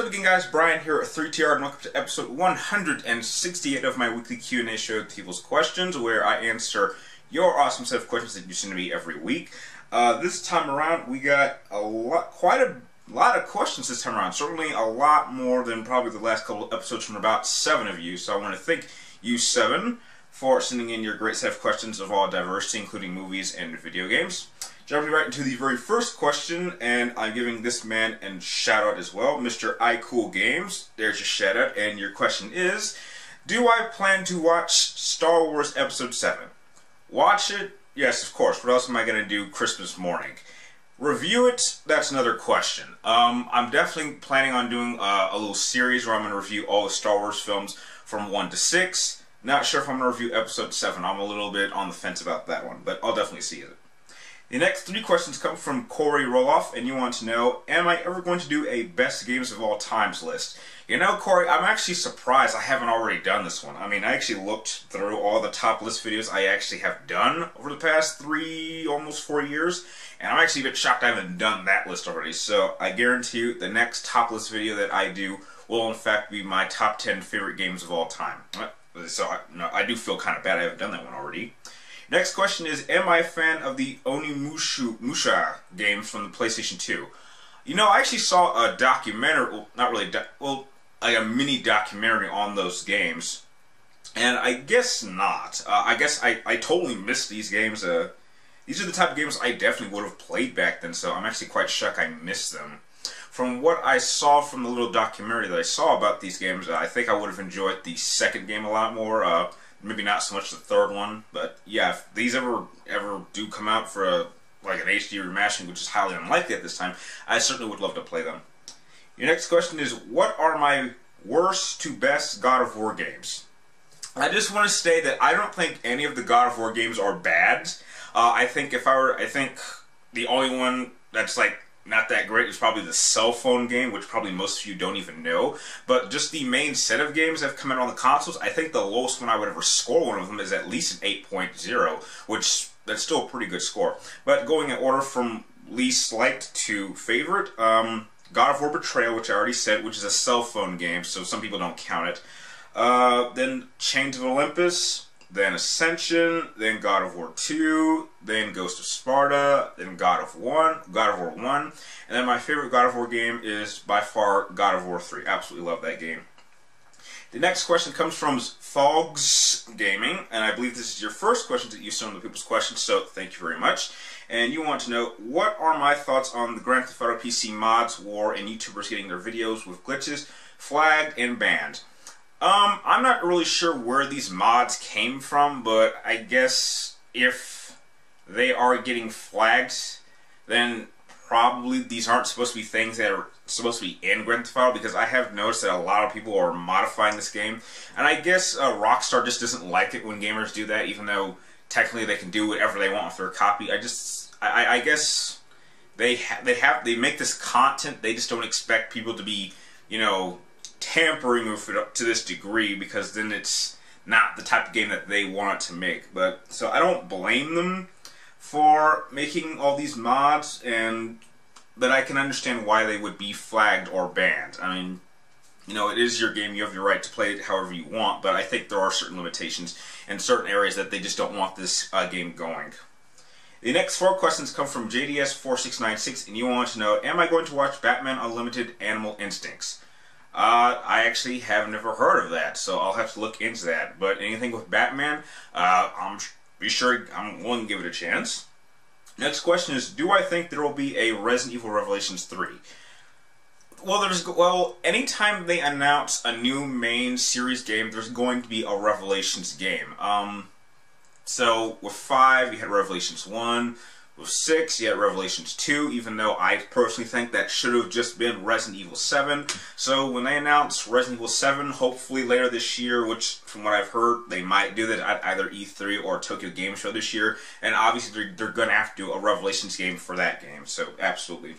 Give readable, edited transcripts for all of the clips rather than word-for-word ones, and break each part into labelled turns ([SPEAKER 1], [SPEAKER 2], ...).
[SPEAKER 1] up again, guys? Brian here at 3TR, and welcome to episode 168 of my weekly Q&A show, People's Questions, where I answer your awesome set of questions that you send to me every week. This time around, we got quite a lot of questions this time around. Certainly a lot more than probably the last couple of episodes from about 7 of you. So I want to thank you 7 for sending in your great set of questions of all diversity, including movies and video games. Jumping right into the very first question, and I'm giving this man a shout out as well, Mr. iCool Games. There's your shout out, and your question is, do I plan to watch Star Wars Episode 7? Watch it? Yes, of course. What else am I going to do Christmas morning? Review it? That's another question. I'm definitely planning on doing a little series where I'm going to review all the Star Wars films from 1 to 6. Not sure if I'm going to review Episode 7. I'm a little bit on the fence about that one, but I'll definitely see it. The next 3 questions come from Corey Rolloff, and you want to know, am I ever going to do a best games of all times list? You know, Corey, I'm actually surprised I haven't already done this one. I mean, I actually looked through all the top list videos I actually have done over the past 3, almost 4 years, and I'm actually a bit shocked I haven't done that list already. So I guarantee you the next top list video that I do will in fact be my top 10 favorite games of all time. So I do feel kind of bad I haven't done that one already. Next question is, am I a fan of the Onimusha games from the PlayStation 2? You know, I actually saw a documentary, well, not really, like a mini documentary on those games, and I guess not. I guess I totally missed these games. These are the type of games I definitely would have played back then, so I'm actually quite shocked I missed them. From what I saw from the little documentary that I saw about these games, I think I would have enjoyed the second game a lot more. Maybe not so much the third one, but yeah, if these ever do come out for like an HD remastering, which is highly unlikely at this time, I certainly would love to play them. Your next question is, what are my worst to best God of War games? I just want to say that I don't think any of the God of War games are bad. I think the only one that's like not that great is probably the cell phone game, which probably most of you don't even know. But just the main set of games that have come out on the consoles, I think the lowest one I would ever score one of them is at least an 8.0, which that's still a pretty good score. But going in order from least liked to favorite, God of War Betrayal, which I already said, which is a cell phone game, so some people don't count it. Then Chains of Olympus, then Ascension, then God of War 2, then Ghost of Sparta, then God of War 1, and then my favorite God of War game is by far God of War 3. Absolutely love that game. The next question comes from Fogs Gaming, and I believe this is your first question that you sent on the People's Questions, so thank you very much. And you want to know, what are my thoughts on the Grand Theft Auto PC mods war and YouTubers getting their videos with glitches flagged and banned? I'm not really sure where these mods came from, but I guess if they are getting flagged, then probably these aren't supposed to be things that are supposed to be in Grand Theft Auto, because I have noticed that a lot of people are modifying this game, and I guess Rockstar just doesn't like it when gamers do that, even though technically they can do whatever they want with their copy. I guess they make this content, they just don't expect people to be, you know, tampering with it to this degree, because then it's not the type of game that they want to make. But so I don't blame them for making all these mods, but I can understand why they would be flagged or banned. I mean, you know, it is your game, you have your right to play it however you want, but I think there are certain limitations in certain areas that they just don't want this game going. The next 4 questions come from JDS4696, and you want to know, am I going to watch Batman Unlimited Animal Instincts? I actually have never heard of that, so I'll have to look into that. But anything with Batman, I'm willing to give it a chance. Next question is, do I think there will be a Resident Evil Revelations 3? Well, anytime they announce a new main series game, there's going to be a Revelations game. So with 5, you had Revelations 1. With 6, you had Revelations 2, even though I personally think that should have just been Resident Evil 7. So when they announce Resident Evil 7, hopefully later this year, which from what I've heard, they might do that at either E3 or Tokyo Game Show this year, and obviously they're going to have to do a Revelations game for that game, so absolutely.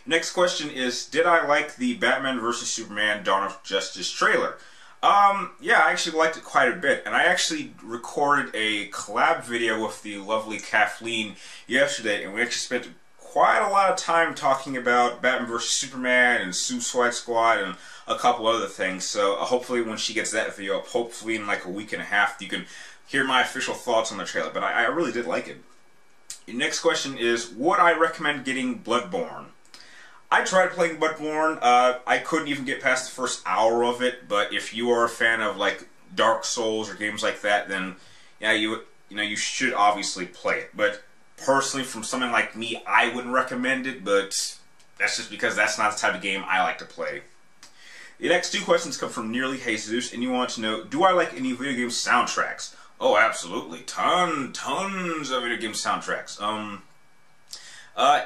[SPEAKER 1] Next question is, did I like the Batman vs. Superman Dawn of Justice trailer? Yeah, I actually liked it quite a bit, and I actually recorded a collab video with the lovely Kathleen yesterday, and we actually spent quite a lot of time talking about Batman vs. Superman and Suicide Squad and a couple other things. So hopefully when she gets that video up, hopefully in like a week and a half, you can hear my official thoughts on the trailer. But I really did like it. Your next question is, would I recommend getting Bloodborne? I tried playing Bloodborne. I couldn't even get past the first hour of it. But if you are a fan of like Dark Souls or games like that, then yeah, you should obviously play it. But personally, from someone like me, I wouldn't recommend it. But that's just because that's not the type of game I like to play. The next two questions come from Nearly Jesus, and you want to know, do I like any video game soundtracks? Oh, absolutely. Tons of video game soundtracks.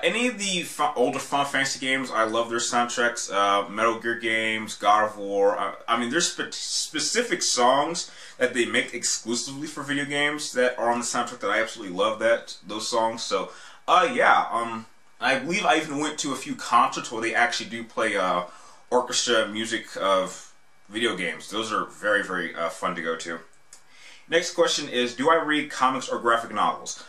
[SPEAKER 1] Any of the older Final Fantasy games, I love their soundtracks. Metal Gear games, God of War. I mean, there's specific songs that they make exclusively for video games that are on the soundtrack that I absolutely love those songs. So, yeah. I believe I even went to a few concerts where they actually do play orchestra music of video games. Those are very, very fun to go to. Next question is, do I read comics or graphic novels?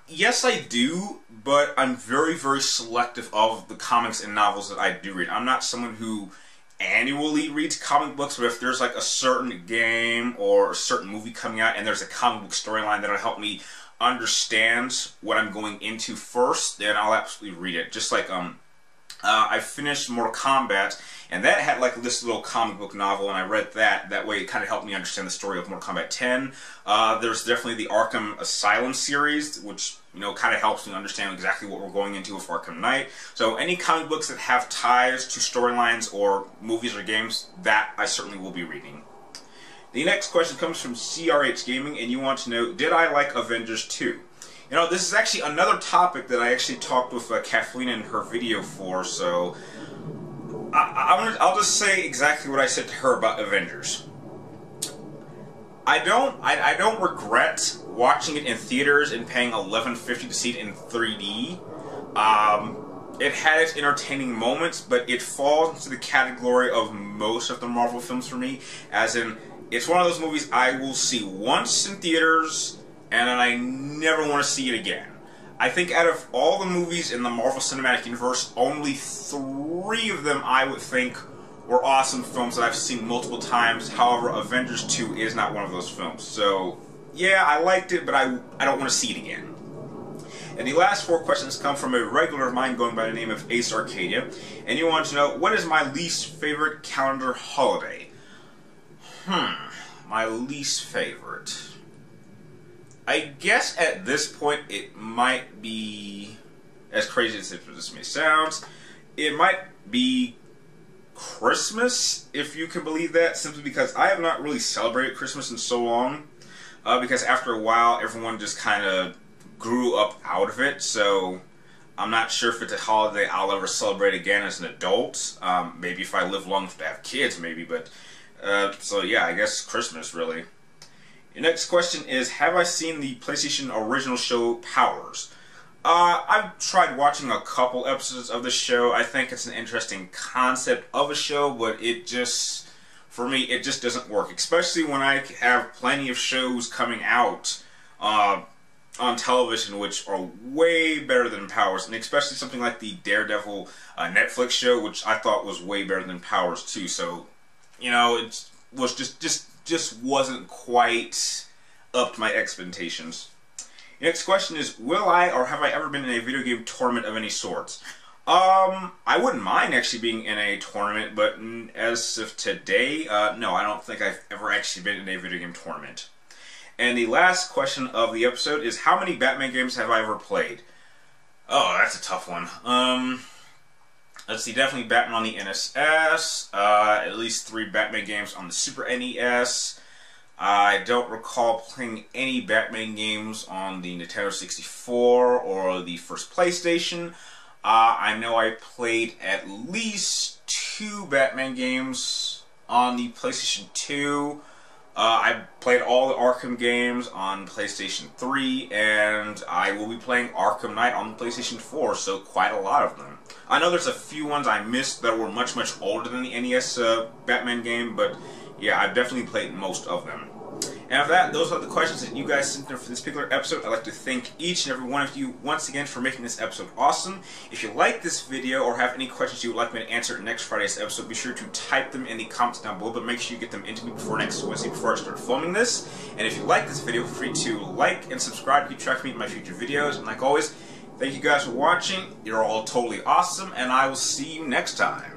[SPEAKER 1] Yes, I do, but I'm very, very selective of the comics and novels that I do read. I'm not someone who annually reads comic books, but if there's like a certain game or a certain movie coming out and there's a comic book storyline that'll help me understand what I'm going into first, then I'll absolutely read it. Just like I finished Mortal Kombat, and that had like this little comic book novel, and I read that. That way it kind of helped me understand the story of Mortal Kombat 10. There's definitely the Arkham Asylum series, which, kind of helps me understand exactly what we're going into with Arkham Knight. So any comic books that have ties to storylines or movies or games, that I certainly will be reading. The next question comes from CRH Gaming, and you want to know, did I like Avengers 2? This is actually another topic that I actually talked with Kathleen in her video for, so I'll just say exactly what I said to her about Avengers. I don't regret watching it in theaters and paying $11.50 to see it in 3D. It had its entertaining moments, but it falls into the category of most of the Marvel films for me, as in, it's one of those movies I will see once in theaters, and then I never want to see it again. I think out of all the movies in the Marvel Cinematic Universe, only 3 of them I would think were awesome films that I've seen multiple times. However, Avengers 2 is not one of those films. So, yeah, I liked it, but I don't want to see it again. And the last 4 questions come from a regular of mine going by the name of Ace Arcadia. And you want to know, what is my least favorite calendar holiday? My least favorite. I guess at this point it might be, as crazy as this may sound, it might be Christmas, if you can believe that, simply because I have not really celebrated Christmas in so long, because after a while everyone just kind of grew up out of it, so I'm not sure if it's a holiday I'll ever celebrate again as an adult. Maybe if I live long enough to have kids, maybe, but so yeah, I guess Christmas, really. Your next question is, have I seen the PlayStation original show Powers? I've tried watching a couple episodes of the show. I think it's an interesting concept of a show, but it just, for me, it just doesn't work. Especially when I have plenty of shows coming out on television which are way better than Powers, and especially something like the Daredevil Netflix show, which I thought was way better than Powers too. So, it was just wasn't quite up to my expectations. Next question is, will I or have I ever been in a video game tournament of any sorts? I wouldn't mind actually being in a tournament, but as of today, no, I don't think I've ever actually been in a video game tournament. And the last question of the episode is, how many Batman games have I ever played? Oh, that's a tough one. Let's see, definitely Batman on the NSS, at least 3 Batman games on the Super NES. I don't recall playing any Batman games on the Nintendo 64 or the first PlayStation. I know I played at least 2 Batman games on the PlayStation 2. I played all the Arkham games on PlayStation 3, and I will be playing Arkham Knight on the PlayStation 4, so quite a lot of them. I know there's a few ones I missed that were much, much older than the NES Batman game, but yeah, I've definitely played most of them. And with that, those are the questions that you guys sent in for this particular episode. I'd like to thank each and every one of you once again for making this episode awesome. If you like this video or have any questions you would like me to answer in next Friday's episode, be sure to type them in the comments down below, but make sure you get them into me before next Wednesday before I start filming this. And if you like this video, feel free to like and subscribe to keep track of me in my future videos. And like always, thank you guys for watching. You're all totally awesome, and I will see you next time.